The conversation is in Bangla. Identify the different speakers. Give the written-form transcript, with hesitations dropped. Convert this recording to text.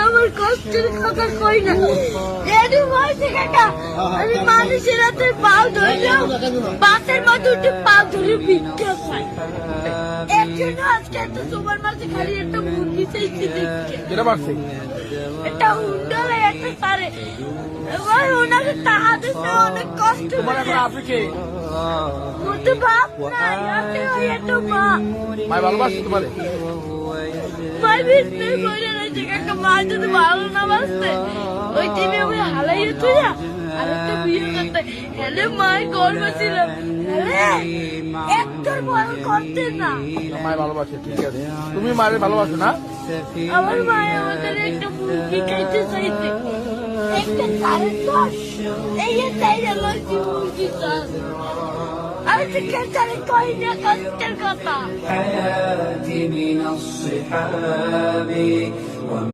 Speaker 1: আমার কষ্টের কথা কই না। এরু বলছে কাকা, আমি মানুষের হাতে পাও ধরলেও বাসের মধ্যে উঠে পাও ধরে ভিক্ষা পাই। এর জন্য আজকে এত তোমার মাঝে খালি একটা মুরগি চাইছি দেখতে। একটা উন্ডলে একটা সারে এবার ওনাকে টাকা দিতে অনেক কষ্ট করে। বলতে বাপ নাই, আছে ওই একটা মা।
Speaker 2: মাই ভালোবাসে তোমারে?
Speaker 1: মাই বিস্তার করে রয়েছে কাকা, মা যদি ভালো না বাসতে ওই দিনে আমি হালাইয়ে তুই আর একটা বিয়ে করতে হেলে মায়ের গর্ব ছিলাম, একটার বড় করতে না।
Speaker 2: মায়ের ভালোবাসে, ঠিক আছে। তুমি মায়ের ভালোবাসো না?
Speaker 1: আমার মায়ের আমাদের একটা মুরগি খাইতে চাইছে, একটা সাড়ে দশ এই চাই আমার মুরগি চাষ। আমি তো খেতে কই না কষ্টের কথা।